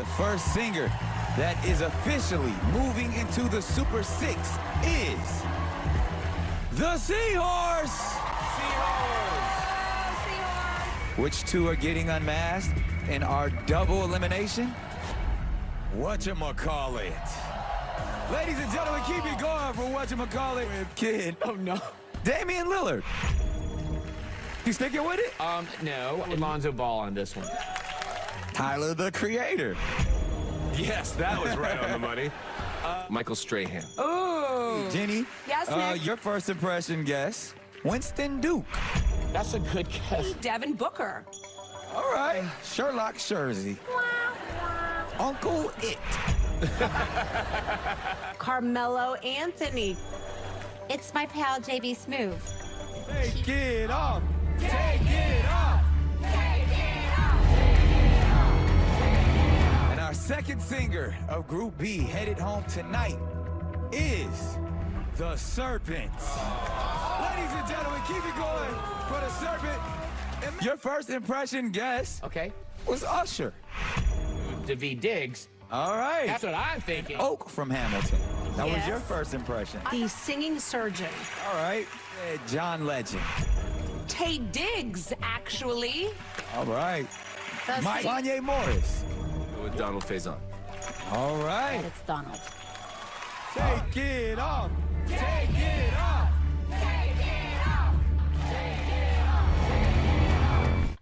The first singer that is officially moving into the Super 6 is the Seahorse. Which two are getting unmasked in our double elimination? Whatchamacallit. Ladies and gentlemen, keep it going for Whatchamacallit kid. Oh, no. Damian Lillard. You sticking with it? No. Lonzo Ball on this one. Tyler, the Creator. Yes, that was right on the money. Michael Strahan. Oh. Jenny. Yes, Nick? Your first impression guess, Winston Duke. That's a good guess. Devin Booker. All right, Sherlock Shersey. Uncle It. Carmelo Anthony. It's my pal, JB Smooth. Take it off. Take it off. And our second singer of Group B headed home tonight is the Serpent. Ladies and gentlemen, keep it going for the Serpent. And your first impression guess Okay. was Usher. David Diggs. All right. That's what I'm thinking. Oak from Hamilton. That was Yes. your first impression. The singing surgeon. All right. John Legend. Tay Diggs, actually. All right. Mike Kanye Morris. With Donald Faison. All And right. it's Donald. Take it off. Take it off.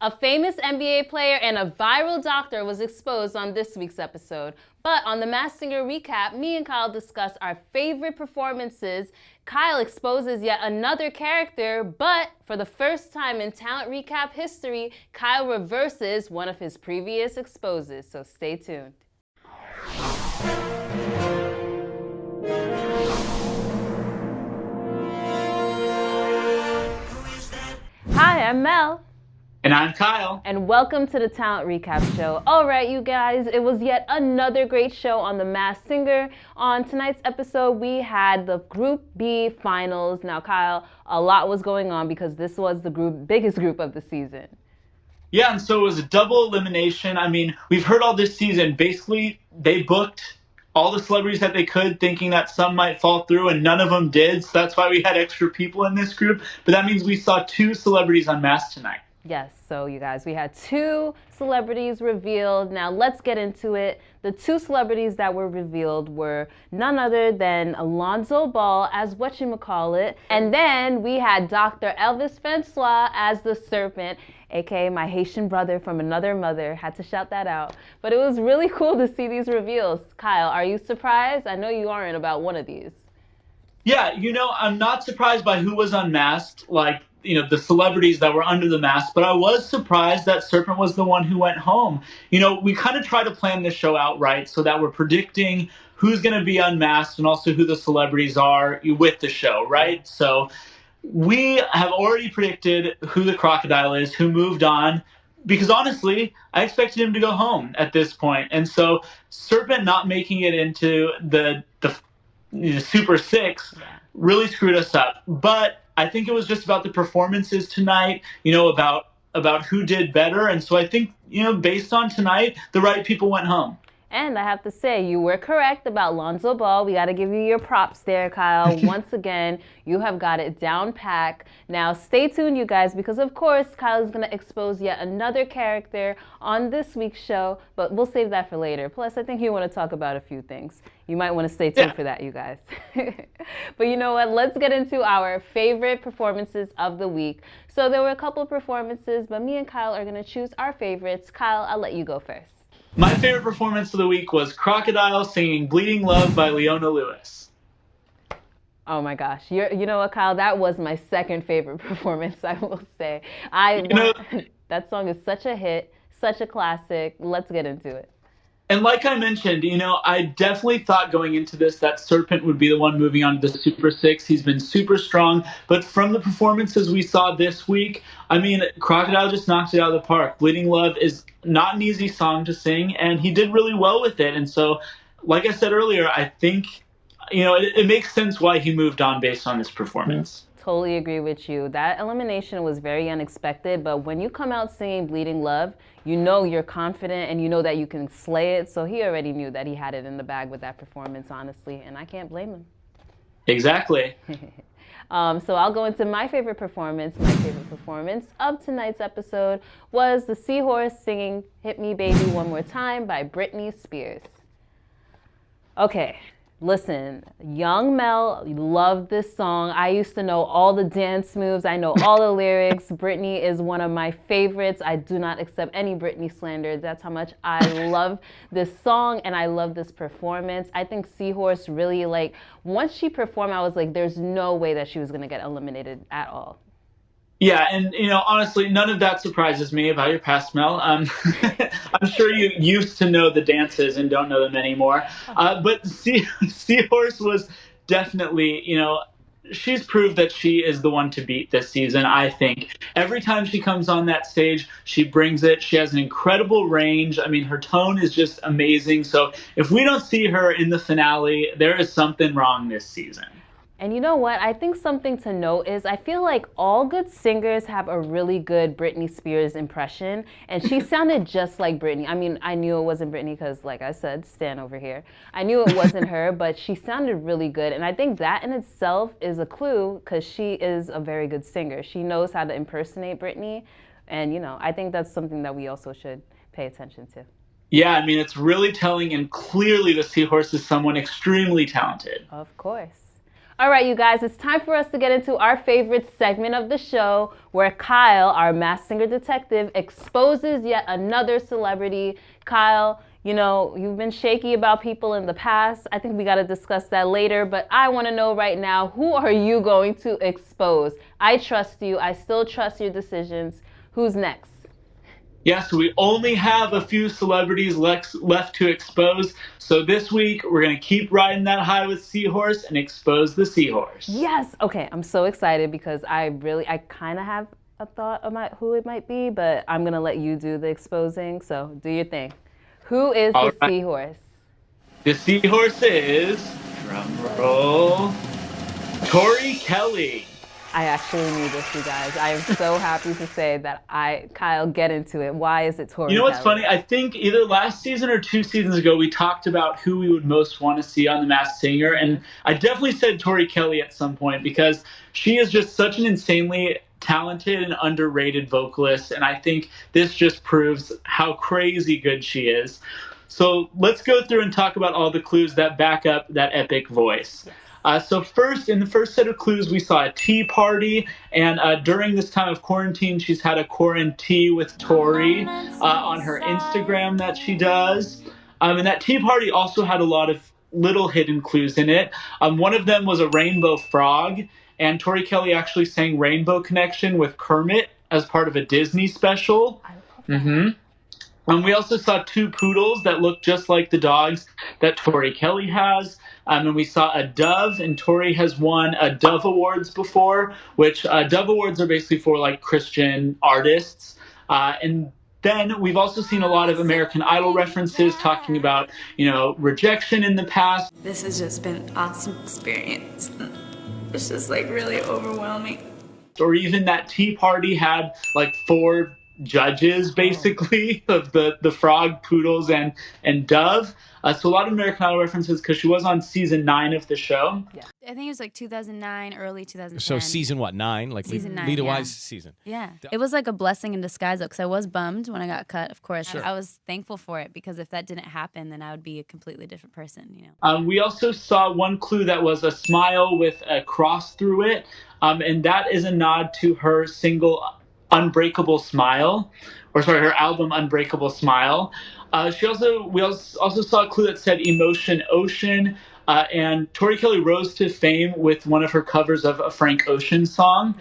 A famous NBA player and a viral doctor was exposed on this week's episode. But on the Masked Singer recap, me and Kyle discuss our favorite performances. Kyle exposes yet another character, but for the first time in Talent Recap history, Kyle reverses one of his previous exposes. So stay tuned. Hi, I'm Mel. And I'm Kyle. And welcome to the Talent Recap Show. All right, you guys, it was yet another great show on The Masked Singer. On tonight's episode, we had the Group B finals. Now, Kyle, a lot was going on because this was the biggest group of the season. Yeah, and so it was a double elimination. I mean, we've heard all this season. Basically, they booked all the celebrities that they could, thinking that some might fall through, and none of them did. So that's why we had extra people in this group. But that means we saw 2 celebrities unmasked tonight. Yes, so you guys, we had 2 celebrities revealed. Now let's get into it. The 2 celebrities that were revealed were none other than Lonzo Ball as whatchamacallit, and then we had Dr. Elvis Francois as the Serpent, aka my Haitian brother from another mother. Had to shout that out. But it was really cool to see these reveals. Kyle, are you surprised? I know you aren't about one of these. Yeah, I'm not surprised by who was unmasked, like, the celebrities that were under the mask, but I was surprised that Serpent was the one who went home. We kind of try to plan this show out right so that we're predicting who's going to be unmasked and also who the celebrities are with the show, right? So we have already predicted who the crocodile is, who moved on, because honestly, I expected him to go home at this point. And so Serpent not making it into the Super 6 really screwed us up. But I think it was just about the performances tonight, about who did better. And so I think, based on tonight, the right people went home. And I have to say, you were correct about Lonzo Ball. We got to give you your props there, Kyle. Once again, you have got it down pack. Now, stay tuned, you guys, because, of course, Kyle is going to expose yet another character on this week's show, but we'll save that for later. Plus, I think you want to talk about a few things. You might want to stay tuned for that, you guys. But you know what? Let's get into our favorite performances of the week. So there were a couple of performances, but me and Kyle are going to choose our favorites. Kyle, I'll let you go first. My favorite performance of the week was Crocodile singing Bleeding Love by Leona Lewis. Oh my gosh. You know what, Kyle? That was my second favorite performance, I will say. That song is such a hit, such a classic. Let's get into it. And like I mentioned, I definitely thought going into this that Serpent would be the one moving on to the Super 6. He's been super strong. But from the performances we saw this week, Crocodile just knocked it out of the park. Bleeding Love is not an easy song to sing, and he did really well with it. And so, like I said earlier, I think, it makes sense why he moved on based on this performance. Totally agree with you. That elimination was very unexpected, but when you come out singing Bleeding Love, you know you're confident and you know that you can slay it. So he already knew that he had it in the bag with that performance, honestly, and I can't blame him. Exactly. So I'll go into my favorite performance. My favorite performance of tonight's episode was the Seahorse singing Hit Me Baby One More Time by Britney Spears. Okay, listen, young Mel loved this song. I used to know all the dance moves. I know all the lyrics. Britney is one of my favorites. I do not accept any Britney slander. That's how much I love this song and I love this performance. I think Seahorse really, like, once she performed, I was like, there's no way that she was going to get eliminated at all. Yeah, and honestly, none of that surprises me about your past, Mel. I'm sure you used to know the dances and don't know them anymore. But Seahorse was definitely, she's proved that she is the one to beat this season, I think. Every time she comes on that stage, she brings it. She has an incredible range. I mean, her tone is just amazing. So if we don't see her in the finale, there is something wrong this season. And you know what? I think something to note is I feel like all good singers have a really good Britney Spears impression. And she sounded just like Britney. I mean, I knew it wasn't Britney because, like I said, Stan over here. I knew it wasn't her, but she sounded really good. And I think that in itself is a clue because she is a very good singer. She knows how to impersonate Britney. And, I think that's something that we also should pay attention to. Yeah, I mean, it's really telling. And clearly the Seahorse is someone extremely talented. Of course. All right, you guys, it's time for us to get into our favorite segment of the show where Kyle, our Masked Singer detective, exposes yet another celebrity. Kyle, you've been shaky about people in the past. I think we got to discuss that later, but I want to know right now, who are you going to expose? I trust you. I still trust your decisions. Who's next? Yes, we only have a few celebrities left to expose. So this week, we're going to keep riding that high with Seahorse and expose the Seahorse. Yes. Okay, I'm so excited because I kind of have a thought about who it might be, but I'm going to let you do the exposing. So do your thing. Who is the Seahorse? The Seahorse is, drum roll, Tori Kelly. I actually knew this, you guys. I am so happy to say that Kyle, get into it. Why is it Tori? You know what's funny? I think either last season or 2 seasons ago, we talked about who we would most want to see on The Masked Singer. And I definitely said Tori Kelly at some point because she is just such an insanely talented and underrated vocalist. And I think this just proves how crazy good she is. So let's go through and talk about all the clues that back up that epic voice. Yes. So first, in the first set of clues, we saw a tea party, and during this time of quarantine, she's had a quarantine with Tori on her Instagram that she does. And that tea party also had a lot of little hidden clues in it. One of them was a rainbow frog, and Tori Kelly actually sang Rainbow Connection with Kermit as part of a Disney special. We also saw 2 poodles that looked just like the dogs that Tori Kelly has. And we saw a dove, and Tori has won a Dove Awards before, which Dove Awards are basically for like Christian artists. And then we've also seen a lot of American Idol references talking about, rejection in the past. This has just been an awesome experience. It's just like really overwhelming. Or even that tea party had like 4 judges basically of the frog, poodles, and dove. So a lot of American Idol references because she was on season 9 of the show. Yeah. I think it was like 2009, early 2010. So season what, 9? Like season 9, leader-wise season. Yeah. It was like a blessing in disguise though, because I was bummed when I got cut, of course. Sure. I was thankful for it because if that didn't happen, then I would be a completely different person, We also saw one clue that was a smile with a cross through it. And that is a nod to her single Unbreakable Smile, her album Unbreakable Smile. We also saw a clue that said Emotion Ocean, and Tori Kelly rose to fame with one of her covers of a Frank Ocean song.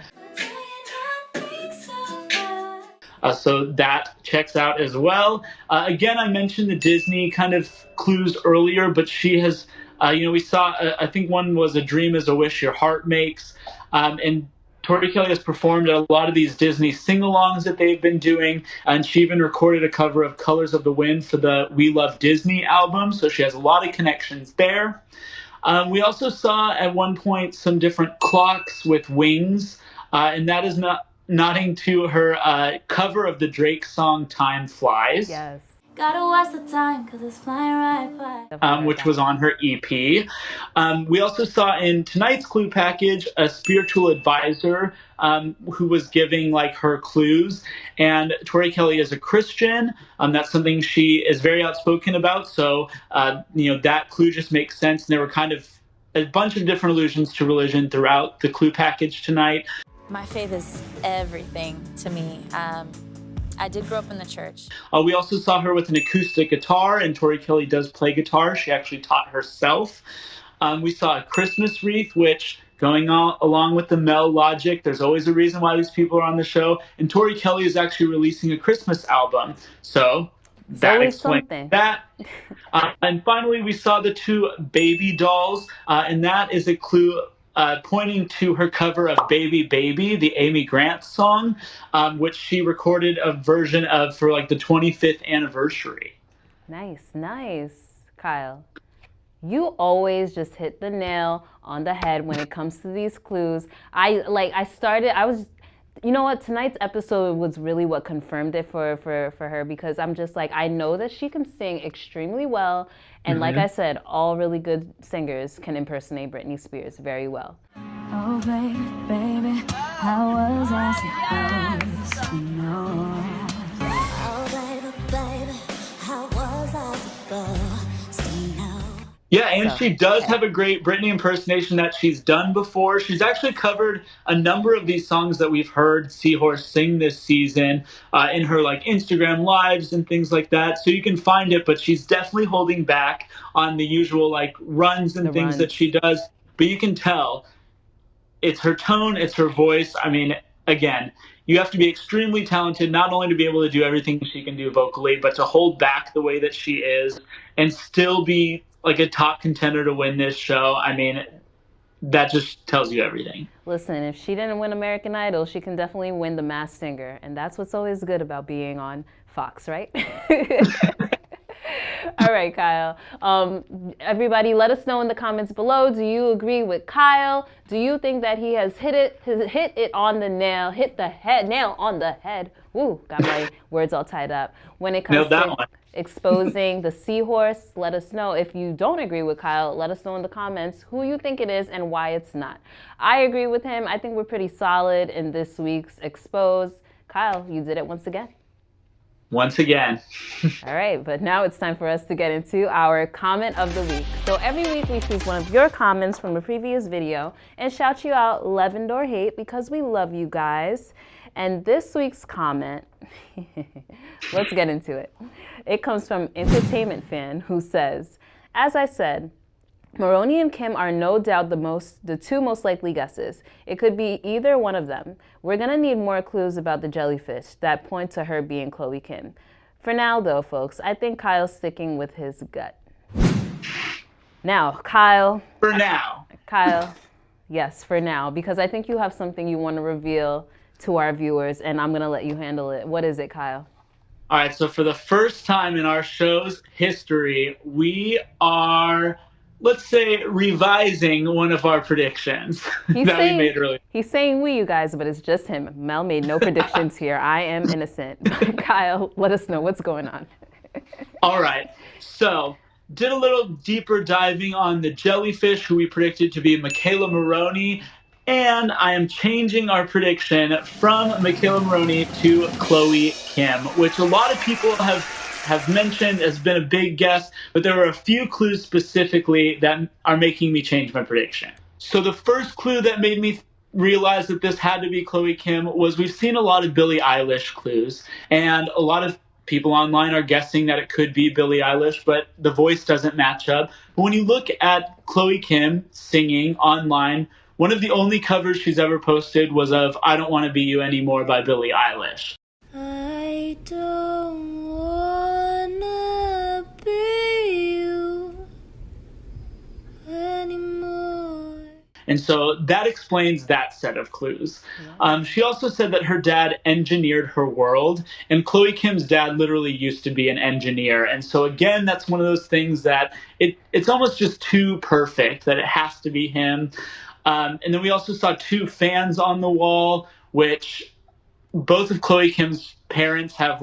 So that checks out as well. Again, I mentioned the Disney kind of clues earlier, but she has, we saw, I think one was A Dream is a Wish Your Heart Makes, and Tori Kelly has performed at a lot of these Disney sing-alongs that they've been doing, and she even recorded a cover of Colors of the Wind for the We Love Disney album, so she has a lot of connections there. We also saw at one point some different clocks with wings, and that is not nodding to her cover of the Drake song Time Flies. Yes. Gotta watch the time because it's flying right by. Which was on her EP. We also saw in tonight's clue package a spiritual advisor who was giving like her clues. And Tori Kelly is a Christian. That's something she is very outspoken about. So, that clue just makes sense. And there were kind of a bunch of different allusions to religion throughout the clue package tonight. My faith is everything to me. I did grow up in the church. We also saw her with an acoustic guitar, and Tori Kelly does play guitar. She actually taught herself. We saw a Christmas wreath, which, going along with the Mel logic, there's always a reason why these people are on the show. And Tori Kelly is actually releasing a Christmas album. So that explains that. And finally, we saw the two baby dolls, and that is a clue pointing to her cover of Baby Baby, the Amy Grant song, which she recorded a version of for like the 25th anniversary. Nice, Kyle. You always just hit the nail on the head when it comes to these clues. You know what? Tonight's episode was really what confirmed it for her, because I'm just like, I know that she can sing extremely well. And like I said, all really good singers can impersonate Britney Spears very well. Oh, baby, how was I supposed to know? Oh, baby, how was I supposed to know? Yeah, and she does have a great Britney impersonation that she's done before. She's actually covered a number of these songs that we've heard Seahorse sing this season in her like Instagram lives and things like that. So you can find it, but she's definitely holding back on the usual like runs and things that she does. But you can tell it's her tone, it's her voice. I mean, again, you have to be extremely talented, not only to be able to do everything she can do vocally, but to hold back the way that she is and still be like a top contender to win this show. I mean, that just tells you everything. Listen, if she didn't win American Idol, she can definitely win The Masked Singer. And that's what's always good about being on Fox, right? All right, Kyle. Everybody, let us know in the comments below. Do you agree with Kyle? Do you think that he has hit it on the nail, nail on the head? Woo, got my words all tied up. When it comes to exposing the Seahorse, let us know. If you don't agree with Kyle, let us know in the comments who you think it is and why it's not. I agree with him. I think we're pretty solid in this week's Expose. Kyle, you did it once again. Once again. All right, but now it's time for us to get into our comment of the week. So every week we choose one of your comments from a previous video and shout you out, Leavened or Hate, because we love you guys. And this week's comment, let's get into it. It comes from Entertainment Fan, who says, as I said, Maroney and Kim are no doubt the two most likely guesses. It could be either one of them. We're gonna need more clues about the jellyfish that point to her being Chloe Kim. For now though, folks, I think Kyle's sticking with his gut. Now, Kyle. For now. Kyle, yes, for now, because I think you have something you want to reveal to our viewers, and I'm gonna let you handle it. What is it, Kyle? All right, so for the first time in our show's history, we are, let's say, revising one of our predictions we made earlier. He's saying we, you guys, but it's just him. Mel made no predictions here. I am innocent. Kyle, let us know what's going on. All right, so did a little deeper diving on the jellyfish, who we predicted to be Michaela Maroney. And I am changing our prediction from Michaela Maroney to Chloe Kim, which a lot of people have mentioned has been a big guess, but there were a few clues specifically that are making me change my prediction. So the first clue that made me realize that this had to be Chloe Kim was we've seen a lot of Billie Eilish clues, and a lot of people online are guessing that it could be Billie Eilish, but the voice doesn't match up. But when you look at Chloe Kim singing online, one of the only covers she's ever posted was of I Don't Want to Be You Anymore by Billie Eilish. I don't wanna be you anymore. And so that explains that set of clues. She also said that her dad engineered her world, and Chloe Kim's dad literally used to be an engineer. And so again, that's one of those things that it's almost just too perfect that it has to be him. And then we also saw 2 fans on the wall, which both of Chloe Kim's parents have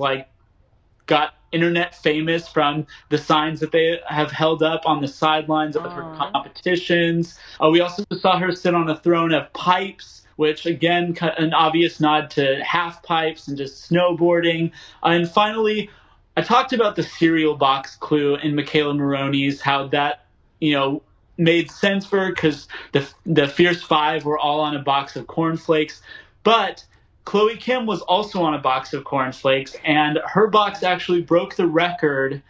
got internet famous from the signs that they have held up on the sidelines of her competitions. We also saw her sit on a throne of pipes, which again, an obvious nod to half pipes and just snowboarding. And finally, I talked about the cereal box clue in Michaela Maroney's, how that, made sense for her because the Fierce Five were all on a box of cornflakes. But Chloe Kim was also on a box of cornflakes, and her box actually broke the record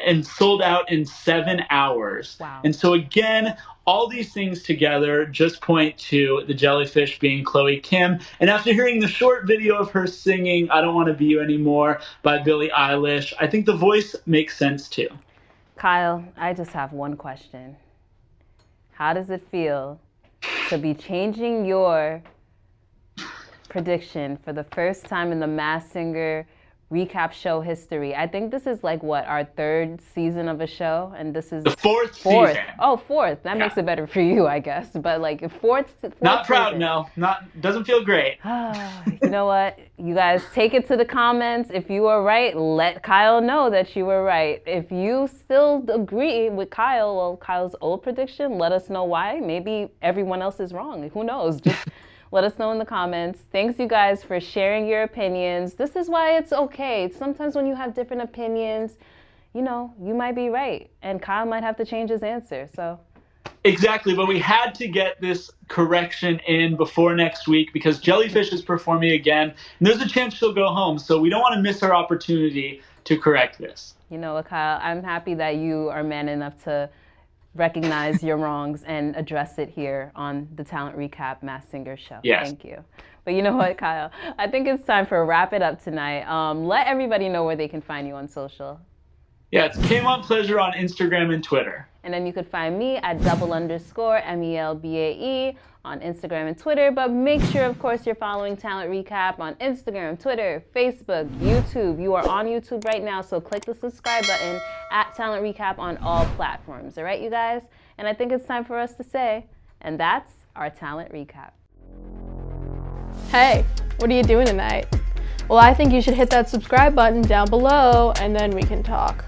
and sold out in 7 hours. Wow. And so again, all these things together just point to the Jellyfish being Chloe Kim. And after hearing the short video of her singing I Don't Want to Be You Anymore by Billie Eilish, I think the voice makes sense too. Kyle, I just have one question. How does it feel to be changing your prediction for the first time in the Masked Singer recap show history? I think this is our 3rd season of a show, and this is the 4th season. Oh, 4th. That makes it better for you, I guess. But fourth not proud, season. no. Doesn't feel great. You know what? You guys take it to the comments. If you were right, let Kyle know that you were right. If you still agree with Kyle's old prediction, let us know why. Maybe everyone else is wrong. Who knows? Just let us know in the comments. Thanks, you guys, for sharing your opinions. This is why it's okay. Sometimes when you have different opinions, you might be right, and Kyle might have to change his answer. So. Exactly, but we had to get this correction in before next week because Jellyfish is performing again, and there's a chance she'll go home. So we don't want to miss our opportunity to correct this. You know what, Kyle? I'm happy that you are man enough to recognize your wrongs and address it here on the Talent Recap Masked Singer show. Yes. Thank you. But you know what, Kyle? I think it's time for a wrap it up tonight. Let everybody know where they can find you on social. Yeah, it's Kmont Pleasure on Instagram and Twitter. And then you could find me at _MELBAE on Instagram and Twitter. But make sure, of course, you're following Talent Recap on Instagram, Twitter, Facebook, YouTube. You are on YouTube right now, so click the subscribe button at Talent Recap on all platforms. All right, you guys? And I think it's time for us to say, and that's our Talent Recap. Hey, what are you doing tonight? Well, I think you should hit that subscribe button down below, and then we can talk.